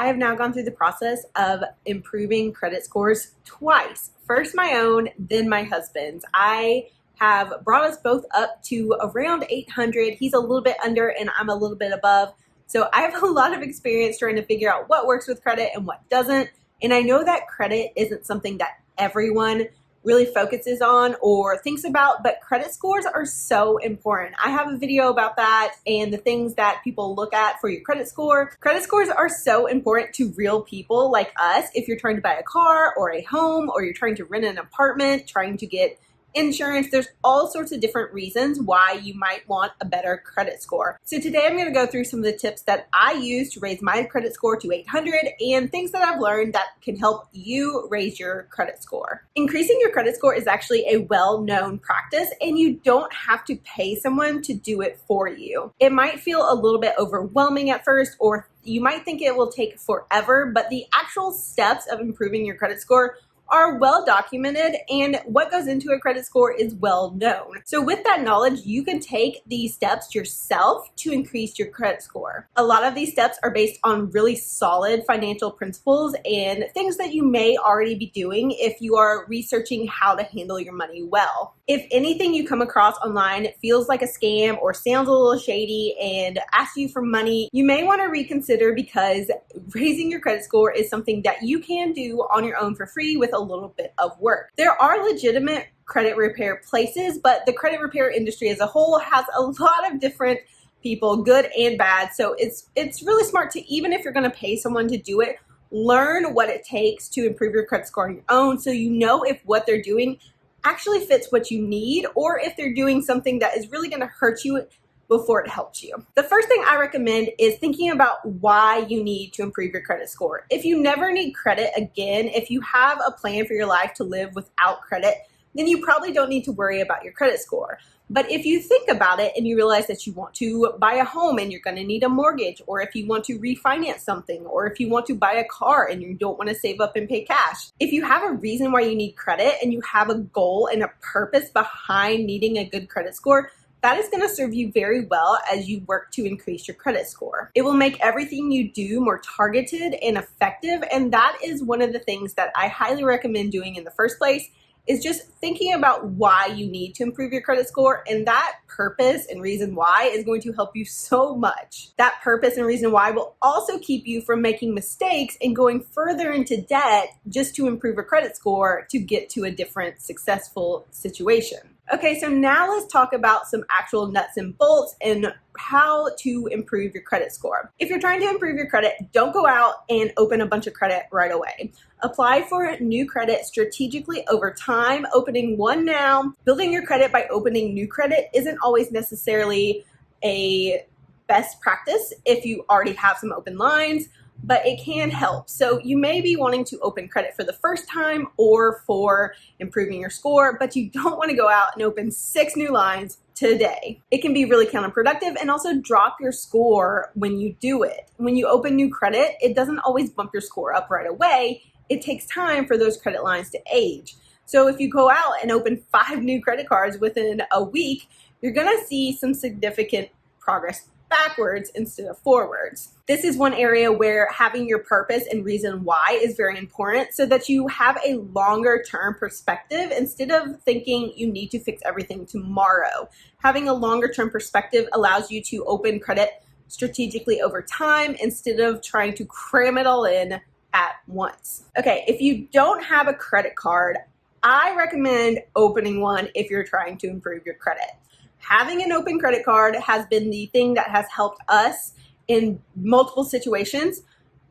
I have now gone through the process of improving credit scores twice. First my own, then my husband's. I have brought us both up to around 800. He's a little bit under and I'm a little bit above. So I have a lot of experience trying to figure out what works with credit and what doesn't. And I know that credit isn't something that everyone really focuses on or thinks about, but credit scores are so important. I have a video about that and the things that people look at for your credit score. Credit scores are so important to real people like us. If you're trying to buy a car or a home, or you're trying to rent an apartment, trying to get insurance, there's all sorts of different reasons why you might want a better credit score. So today I'm going to go through some of the tips that I use to raise my credit score to 800 and things that I've learned that can help you raise your credit score. Increasing your credit score is actually a well-known practice and you don't have to pay someone to do it for you. It might feel a little bit overwhelming at first, or you might think it will take forever, but the actual steps of improving your credit score are well documented and what goes into a credit score is well known. So with that knowledge, you can take these steps yourself to increase your credit score. A lot of these steps are based on really solid financial principles and things that you may already be doing if you are researching how to handle your money well. If anything you come across online feels like a scam or sounds a little shady and asks you for money, you may want to reconsider, because raising your credit score is something that you can do on your own for free with a little bit of work. There are legitimate credit repair places, but the credit repair industry as a whole has a lot of different people, good and bad. So it's really smart to, even if you're going to pay someone to do it, learn what it takes to improve your credit score on your own, so you know if what they're doing actually fits what you need, or if they're doing something that is really going to hurt you before it helps you. The first thing I recommend is thinking about why you need to improve your credit score. If you never need credit again, if you have a plan for your life to live without credit, then you probably don't need to worry about your credit score. But if you think about it and you realize that you want to buy a home and you're going to need a mortgage, or if you want to refinance something, or if you want to buy a car and you don't want to save up and pay cash, if you have a reason why you need credit and you have a goal and a purpose behind needing a good credit score, that is going to serve you very well as you work to increase your credit score. It will make everything you do more targeted and effective, and that is one of the things that I highly recommend doing in the first place, is just thinking about why you need to improve your credit score, and that purpose and reason why is going to help you so much. That purpose and reason why will also keep you from making mistakes and going further into debt just to improve your credit score to get to a different successful situation. Okay, so now let's talk about some actual nuts and bolts and how to improve your credit score. If you're trying to improve your credit, don't go out and open a bunch of credit right away. Apply for new credit strategically over time, opening one now. Building your credit by opening new credit isn't always necessarily a best practice if you already have some open lines, but it can help. So you may be wanting to open credit for the first time or for improving your score, but you don't want to go out and open 6 new lines today. It can be really counterproductive and also drop your score when you do it. When you open new credit, it doesn't always bump your score up right away. It takes time for those credit lines to age. So if you go out and open 5 new credit cards within a week, you're going to see some significant progress backwards instead of forwards. This is one area where having your purpose and reason why is very important, so that you have a longer term perspective instead of thinking you need to fix everything tomorrow. Having a longer term perspective allows you to open credit strategically over time instead of trying to cram it all in at once. Okay, if you don't have a credit card, I recommend opening one if you're trying to improve your credit. Having an open credit card has been the thing that has helped us in multiple situations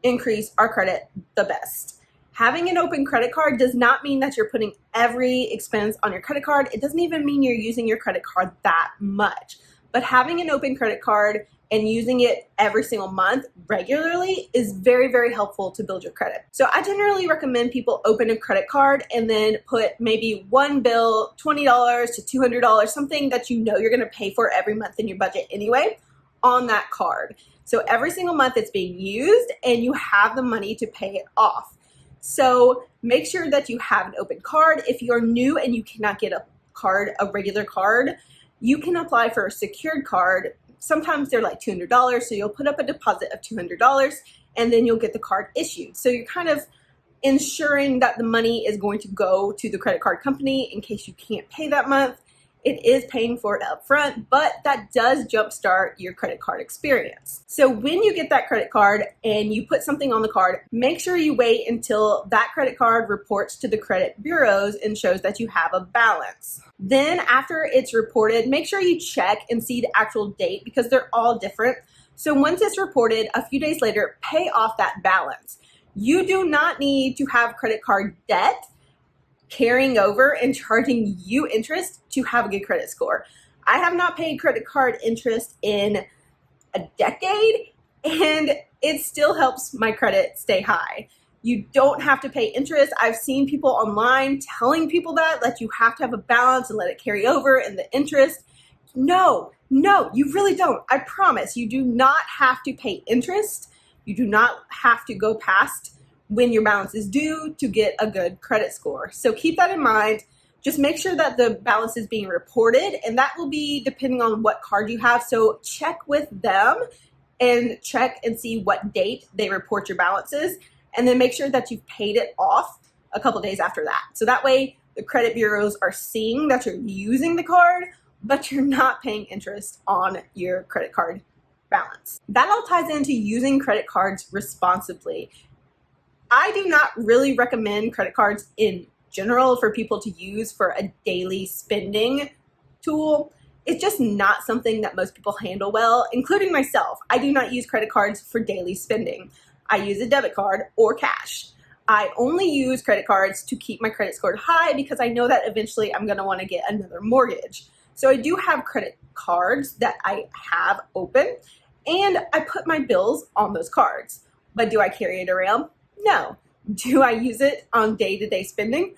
increase our credit the best. Having an open credit card does not mean that you're putting every expense on your credit card. It doesn't even mean you're using your credit card that much. But having an open credit card and using it every single month regularly is very, very helpful to build your credit. So I generally recommend people open a credit card and then put maybe one bill, $20 to $200, something that you know you're gonna pay for every month in your budget anyway, on that card. So every single month it's being used and you have the money to pay it off. So make sure that you have an open card. If you're new and you cannot get a regular card, you can apply for a secured card. Sometimes they're like $200, so you'll put up a deposit of $200 and then you'll get the card issued. So you're kind of ensuring that the money is going to go to the credit card company in case you can't pay that month. It is paying for it up front, but that does jumpstart your credit card experience. So when you get that credit card and you put something on the card, make sure you wait until that credit card reports to the credit bureaus and shows that you have a balance. Then after it's reported, make sure you check and see the actual date because they're all different. So once it's reported, a few days later, pay off that balance. You do not need to have credit card debt carrying over and charging you interest to have a good credit score. I have not paid credit card interest in a decade, and it still helps my credit stay high. You don't have to pay interest. I've seen people online telling people that you have to have a balance and let it carry over and the interest. No, you really don't. I promise. You do not have to pay interest. You do not have to go past when your balance is due to get a good credit score. So keep that in mind. Just make sure that the balance is being reported, and that will be depending on what card you have. So check with them and check and see what date they report your balances, and then make sure that you've paid it off a couple days after that. So that way the credit bureaus are seeing that you're using the card, but you're not paying interest on your credit card balance. That all ties into using credit cards responsibly. I do not really recommend credit cards in general for people to use for a daily spending tool. It's just not something that most people handle well, including myself. I do not use credit cards for daily spending. I use a debit card or cash. I only use credit cards to keep my credit score high because I know that eventually I'm going to want to get another mortgage. So I do have credit cards that I have open, and I put my bills on those cards. But do I carry it around? No. Do I use it on day-to-day spending?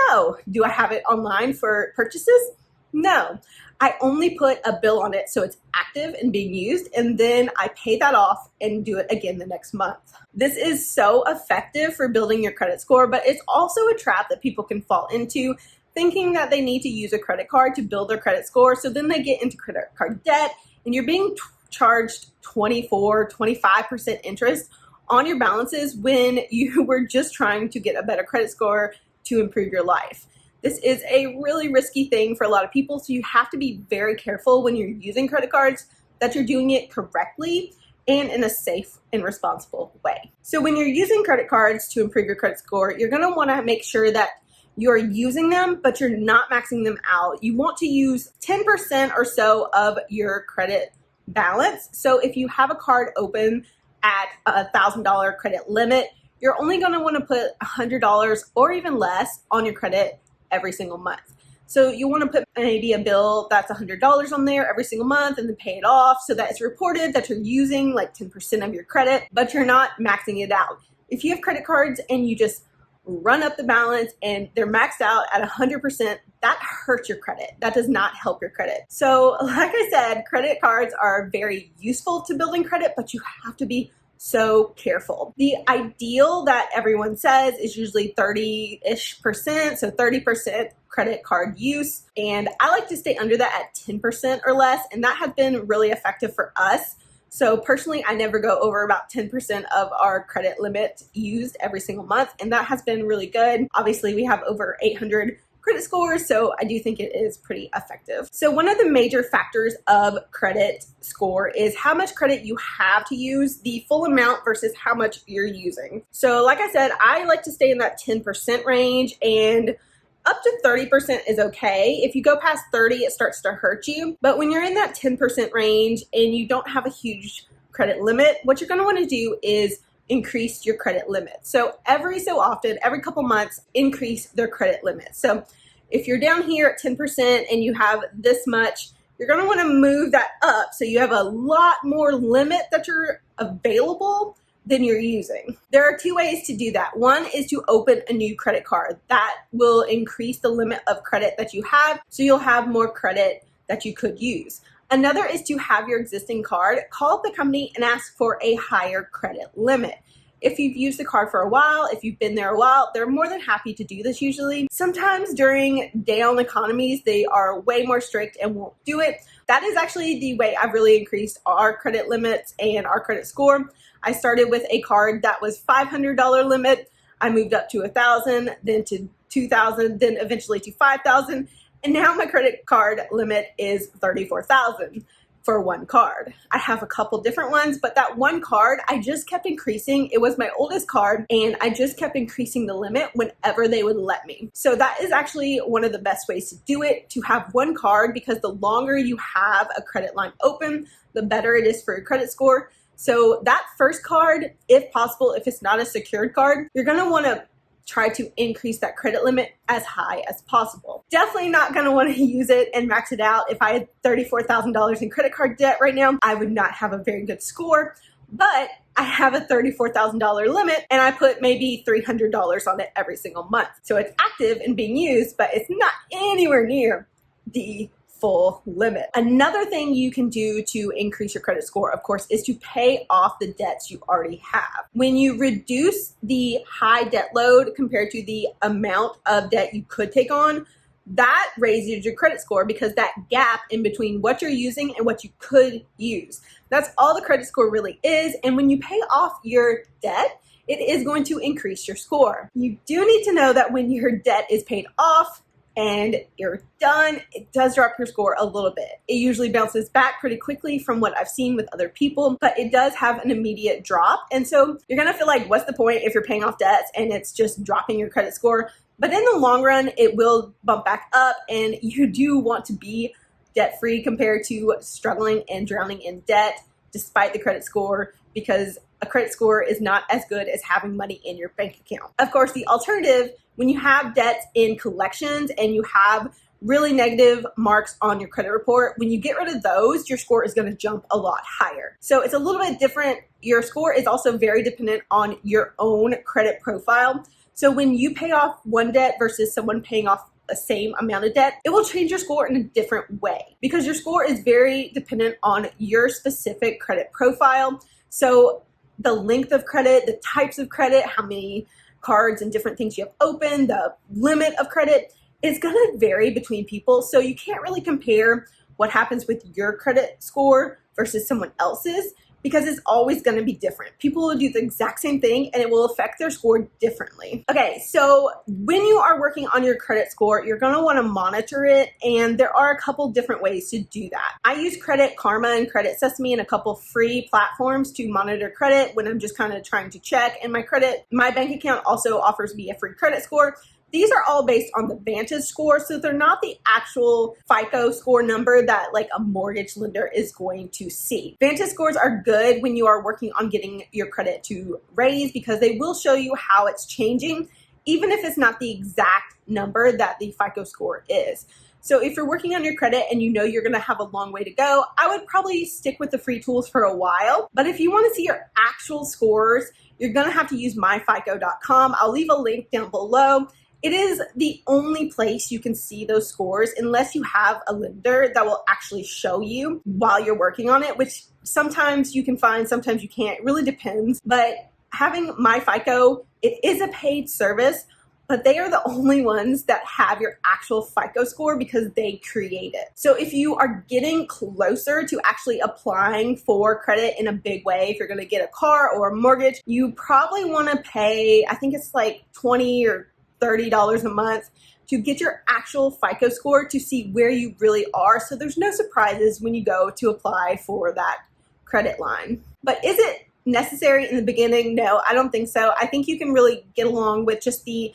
No. Do I have it online for purchases? No. I only put a bill on it so it's active and being used, and then I pay that off and do it again the next month. This is so effective for building your credit score, but it's also a trap that people can fall into, thinking that they need to use a credit card to build their credit score. So then they get into credit card debt, and you're being charged 24, 25% interest on your balances when you were just trying to get a better credit score to improve your life. This is a really risky thing for a lot of people, so you have to be very careful when you're using credit cards that you're doing it correctly and in a safe and responsible way. So when you're using credit cards to improve your credit score, you're going to want to make sure that you're using them, but you're not maxing them out. You want to use 10% or so of your credit balance. So if you have a card open at $1,000 credit limit, you're only going to want to put $100 or even less on your credit every single month. So you want to put maybe a bill that's $100 on there every single month and then pay it off so that it's reported that you're using like 10% of your credit, but you're not maxing it out. If you have credit cards and you just run up the balance and they're maxed out at 100%, that hurts your credit. That does not help your credit. So like I said, credit cards are very useful to building credit, but you have to be so careful. The ideal that everyone says is usually 30-ish%, so 30% credit card use. And I like to stay under that at 10% or less, and that has been really effective for us. So personally, I never go over about 10% of our credit limit used every single month, and that has been really good. Obviously, we have over 800 credit scores, so I do think it is pretty effective. So one of the major factors of credit score is how much credit you have to use, the full amount versus how much you're using. So like I said, I like to stay in that 10% range, and up to 30% is okay. If you go past 30, it starts to hurt you. But when you're in that 10% range and you don't have a huge credit limit, what you're going to want to do is increase your credit limit. So every so often, every couple months, increase their credit limit. So if you're down here at 10% and you have this much, you're going to want to move that up so you have a lot more limit that you're available than you're using. There are two ways to do that. One is to open a new credit card. That will increase the limit of credit that you have, so you'll have more credit that you could use. Another is to have your existing card, call up the company and ask for a higher credit limit. If you've used the card for a while, if you've been there a while, they're more than happy to do this usually. Sometimes during down economies, they are way more strict and won't do it. That is actually the way I've really increased our credit limits and our credit score. I started with a card that was $500 limit. I moved up to $1,000, then to $2,000, then eventually to $5,000. And now my credit card limit is $34,000 for one card. I have a couple different ones, but that one card, I just kept increasing. It was my oldest card, and I just kept increasing the limit whenever they would let me. So that is actually one of the best ways to do it, to have one card, because the longer you have a credit line open, the better it is for your credit score. So that first card, if possible, if it's not a secured card, you're gonna wanna try to increase that credit limit as high as possible. Definitely not gonna wanna use it and max it out. If I had $34,000 in credit card debt right now, I would not have a very good score, but I have a $34,000 limit and I put maybe $300 on it every single month. So it's active and being used, but it's not anywhere near the full limit. Another thing you can do to increase your credit score, of course, is to pay off the debts you already have. When you reduce the high debt load compared to the amount of debt you could take on, that raises your credit score, because that gap in between what you're using and what you could use, that's all the credit score really is. And when you pay off your debt, it is going to increase your score. You do need to know that when your debt is paid off and you're done, it does drop your score a little bit. It usually bounces back pretty quickly from what I've seen with other people, but it does have an immediate drop. And so you're gonna feel like, what's the point if you're paying off debts and it's just dropping your credit score? But in the long run, it will bump back up, and you do want to be debt-free compared to struggling and drowning in debt despite the credit score, because a credit score is not as good as having money in your bank account. Of course, the alternative, when you have debts in collections and you have really negative marks on your credit report, when you get rid of those, your score is going to jump a lot higher. So it's a little bit different. Your score is also very dependent on your own credit profile. So when you pay off one debt versus someone paying off the same amount of debt, it will change your score in a different way, because your score is very dependent on your specific credit profile. So the length of credit, the types of credit, how many cards and different things you have open, the limit of credit is going to vary between people. So you can't really compare what happens with your credit score versus someone else's, because it's always going to be different. People will do the exact same thing and it will affect their score differently. Okay, so when you are working on your credit score, you're going to want to monitor it, and there are a couple different ways to do that. I use Credit Karma and Credit Sesame and a couple free platforms to monitor credit when I'm just kind of trying to check. And my bank account also offers me a free credit score. These are all based on the Vantage score, so they're not the actual FICO score number that like a mortgage lender is going to see. Vantage scores are good when you are working on getting your credit to raise, because they will show you how it's changing, even if it's not the exact number that the FICO score is. So if you're working on your credit and you know you're going to have a long way to go, I would probably stick with the free tools for a while. But if you want to see your actual scores, you're going to have to use myfico.com. I'll leave a link down below. It is the only place you can see those scores unless you have a lender that will actually show you while you're working on it, which sometimes you can find, sometimes you can't. It really depends. But having MyFICO, it is a paid service, but they are the only ones that have your actual FICO score because they create it. So if you are getting closer to actually applying for credit in a big way, if you're gonna get a car or a mortgage, you probably wanna pay, I think it's like $20 or $30 a month to get your actual FICO score to see where you really are. So there's no surprises when you go to apply for that credit line. But is it necessary in the beginning? No, I don't think so. I think you can really get along with just the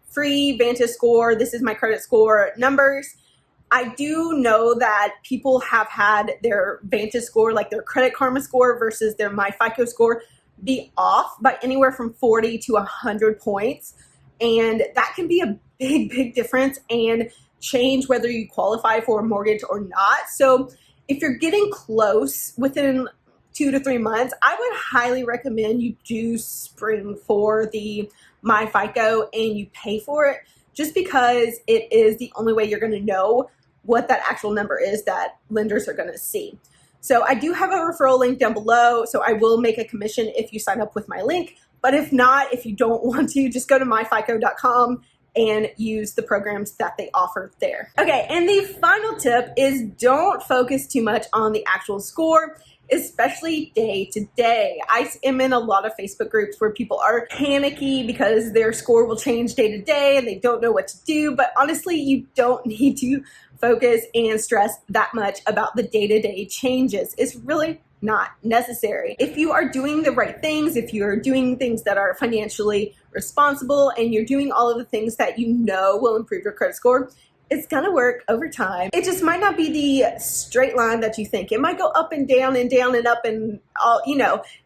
free Vantage score, this is my credit score numbers. I do know that people have had their Vantage score, like their Credit Karma score versus their MyFICO score, be off by anywhere from 40 to 100 points. And that can be a big, big difference and change whether you qualify for a mortgage or not. So if you're getting close within 2 to 3 months, I would highly recommend you do spring for the MyFICO and you pay for it, just because it is the only way you're going to know what that actual number is that lenders are going to see. So I do have a referral link down below, so I will make a commission if you sign up with my link. But if not, if you don't want to, just go to myfico.com and use the programs that they offer there. Okay, and the final tip is don't focus too much on the actual score. especially day to day. I am in a lot of Facebook groups where people are panicky because their score will change day to day and they don't know what to do. But honestly, you don't need to focus and stress that much about the day-to-day changes. It's really not necessary. If you are doing the right things, if you're doing things that are financially responsible and you're doing all of the things that you know will improve your credit score, it's gonna work over time. It just might not be the straight line that you think. It might go up and down and down and up and all,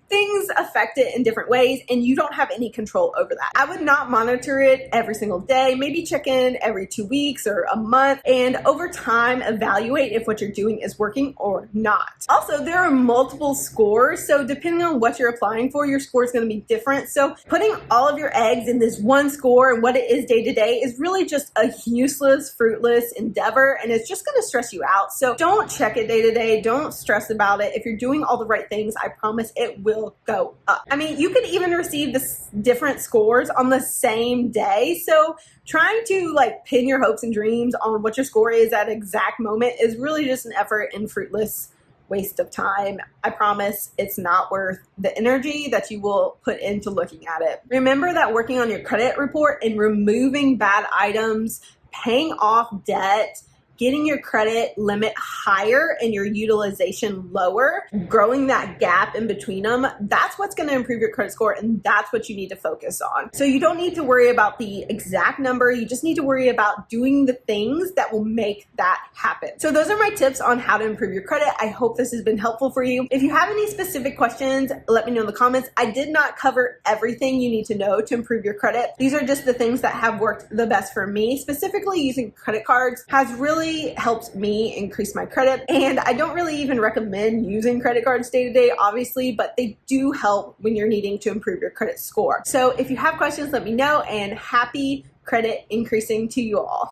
things affect it in different ways and you don't have any control over that. I would not monitor it every single day, maybe check in every 2 weeks or a month, and over time evaluate if what you're doing is working or not. Also, there are multiple scores, so depending on what you're applying for, your score is going to be different. So putting all of your eggs in this one score and what it is day to day is really just a useless, fruitless endeavor, and it's just going to stress you out. So don't check it day to day, don't stress about it. If you're doing all the right things, I promise it will go up. I mean, you could even receive different scores on the same day. So trying to pin your hopes and dreams on what your score is at exact moment is really just an effort and fruitless waste of time. I promise it's not worth the energy that you will put into looking at it. Remember that working on your credit report and removing bad items, paying off debt, getting your credit limit higher and your utilization lower, growing that gap in between them, that's what's going to improve your credit score, and that's what you need to focus on. So you don't need to worry about the exact number, you just need to worry about doing the things that will make that happen. So those are my tips on how to improve your credit. I hope this has been helpful for you. If you have any specific questions, let me know in the comments. I did not cover everything you need to know to improve your credit. These are just the things that have worked the best for me. Specifically, using credit cards has really helped me increase my credit, and I don't really even recommend using credit cards day to day, obviously, but they do help when you're needing to improve your credit score. So if you have questions, let me know, and happy credit increasing to you all.